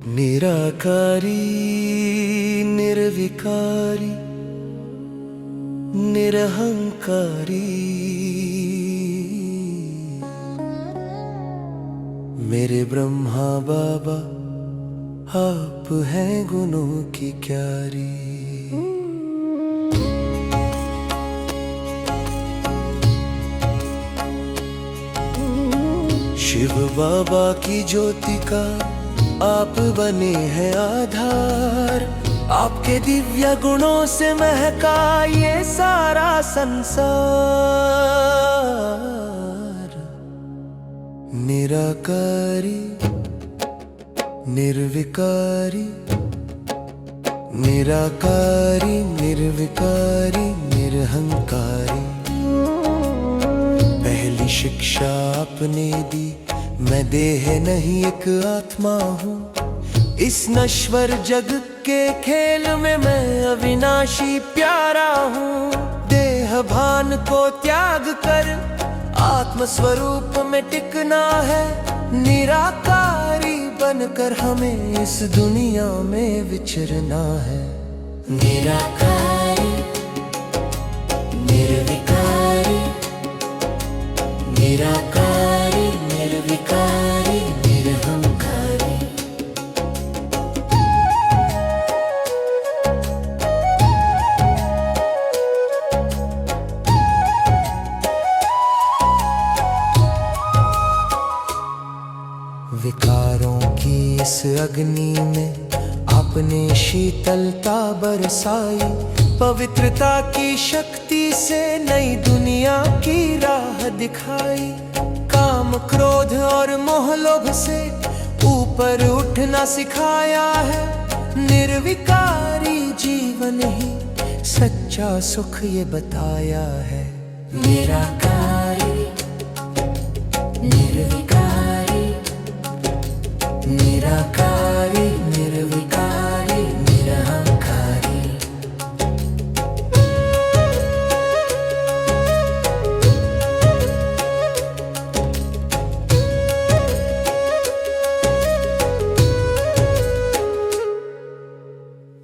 निराकारी निर्विकारी निरहंकारी, मेरे ब्रह्मा बाबा आप हैं गुणों की क्यारी। शिव बाबा की ज्योति का आप बने हैं आधार, आपके दिव्य गुणों से महका ये सारा संसार। निराकारी निर्विकारी निराकारी निर्विकारी निरहंकारी, पहली शिक्षा आपने दी, मैं देह नहीं एक आत्मा हूँ। इस नश्वर जग के खेल में मैं अविनाशी प्यारा हूँ। देह भान को त्याग कर आत्म स्वरूप में टिकना है, निराकारी बनकर हमें इस दुनिया में विचरना है। निराकारी निर्विकारी निराकारी निर्विकारी निरहंकारी, विकारों की इस अग्नि में आपने शीतलता बरसाई, पवित्रता की शक्ति से नई दुनिया की राह दिखाई। काम क्रोध और मोह लोभ से ऊपर उठना सिखाया है, निर्विकारी जीवन ही सच्चा सुख ये बताया है। निराकारी निर्विकारी निराकारी निर्विकारी निरहंकारी,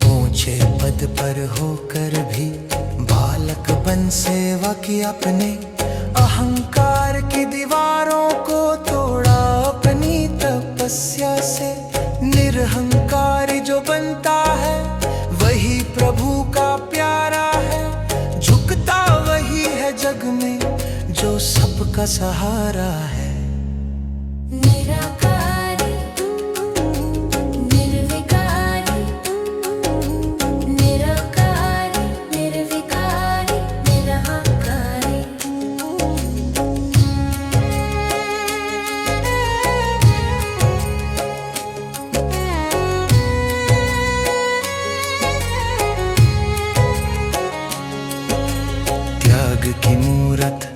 ऊंचे पद पर होकर भी बालक बन सेवा की अपने, अहंकार की दीवारों को तोड़ा अपनी तपस्या से। निरहंकारी जो बनता है वही प्रभु का प्यारा है, झुकता वही है जग में जो सबका सहारा है। निराकारी निर्विकारी निराकारी निर्विकारी निरहंकारी, त्याग की मूरत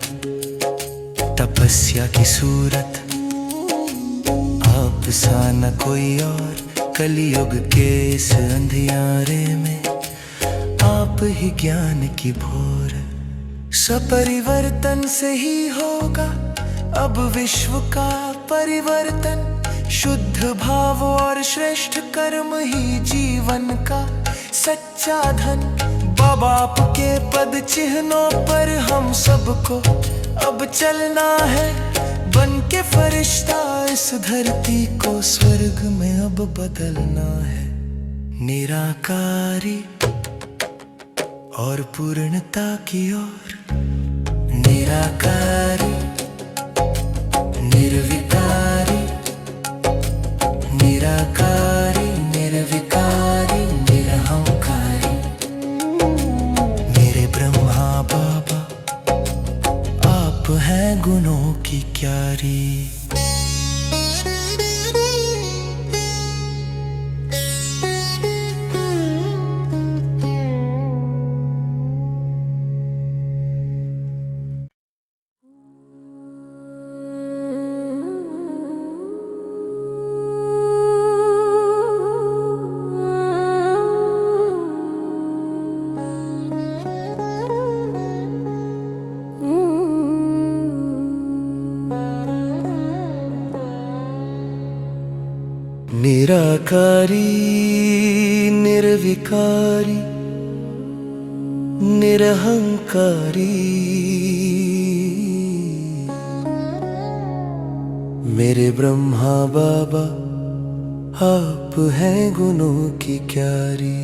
तपस्या की सूरत, आप सा न कोई और कलयुग के इस अंधियारे में, आप ही ज्ञान की भोर। सपरिवर्तन से ही होगा अब विश्व का परिवर्तन, शुद्ध भाव और श्रेष्ठ कर्म ही जीवन का सच्चा धन। बाबा आपके पद चिन्हों पर हम सबको अब चलना है, बन के फरिश्ता इस धरती को स्वर्ग में अब बदलना है। निराकारी और पूर्णता की ओर, निराकारी निर्विकारी निराकारी निर्विकारी निरहंकारी, मेरे ब्रह्मा बाबा आप हैं गुणों की क्यारी। निराकारी निर्विकारी निरहंकारी, मेरे ब्रह्मा बाबा आप हैं गुणों की क्यारी।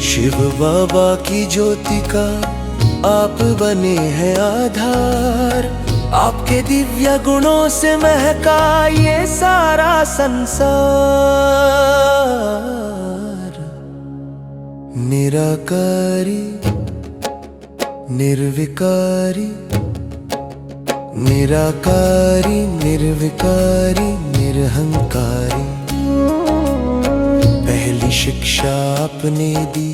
शिव बाबा की ज्योति का आप बने हैं आधार, आपके दिव्य गुणों से महका ये सारा संसार। निराकारी निर्विकारी निराकारी निर्विकारी निरहंकारी, पहली शिक्षा आपने दी,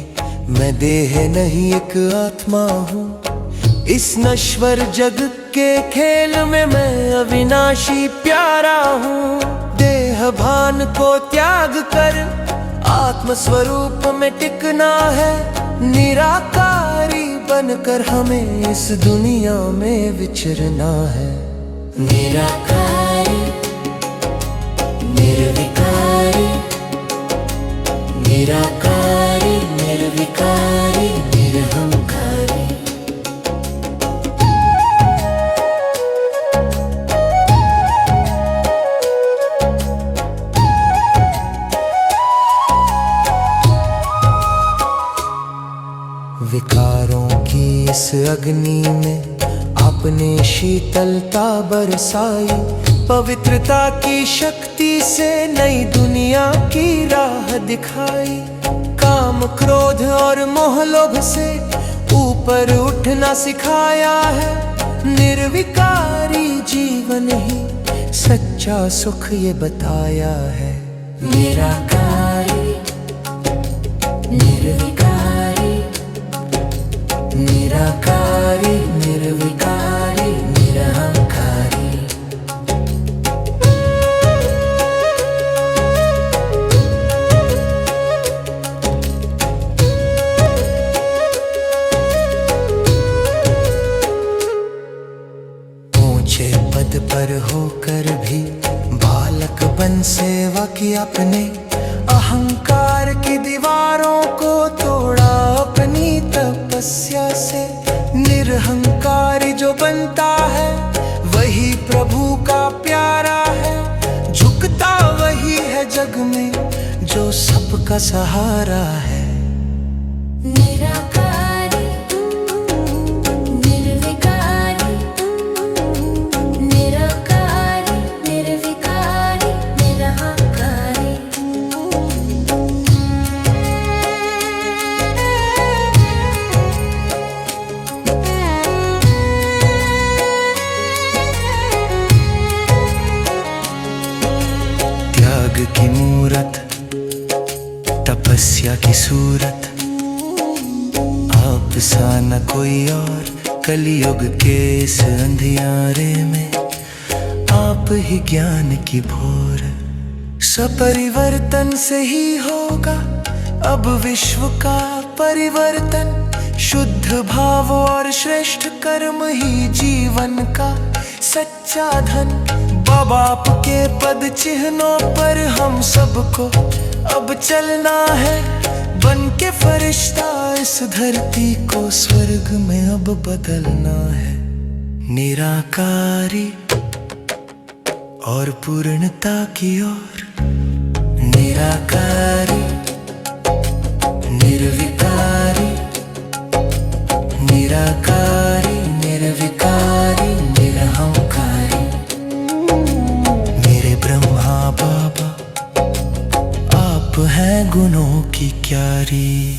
मैं देह नहीं एक आत्मा हूँ। इस नश्वर जग के खेल में मैं अविनाशी प्यारा हूँ। देह भान को त्याग कर आत्म स्वरूप में टिकना है, निराकारी बनकर हमें इस दुनिया में विचरना है। निराकारी निर्विकारी निराकारी निर्विकारी निरहंकारी, विकारों की इस अग्नि में आपने शीतलता बरसाई, पवित्रता की शक्ति से नई दुनिया की राह दिखाई। काम क्रोध और मोह लोभ से ऊपर उठना सिखाया है, निर्विकारी जीवन ही सच्चा सुख ये बताया है। निराकारी निर्विकारी निराकारी निर्विकारी निरहंकारी, ऊंचे पद पर होकर भी बालक बन सेवा की आपने, अहंकार की दीवारों को तोड़ा अपनी तपस्या से। निरहंकारी जो बनता है वही प्रभु का प्यारा है, झुकता वही है जग में जो सबका सहारा है। निराकारी निर्विकारी निराकारी निर्विकारी निरहंकारी, त्याग की मूरत तपस्या की सूरत, आप सा न कोई और कलयुग के इस अंधियारे में, आप ही ज्ञान की भोर। सपरिवर्तन से ही होगा अब विश्व का परिवर्तन, शुद्ध भाव और श्रेष्ठ कर्म ही जीवन का सच्चा धन। बाबा आपके पद चिन्हों पर हम सबको अब चलना है, बन के फरिश्ता इस धरती को स्वर्ग में अब बदलना है। निराकारी और पूर्णता की ओर, निराकारी निर्विकारी निराकारी निर्विकारी निरहंकारी, मेरे ब्रह्मा बाबा आप हैं गुणों की क्यारी।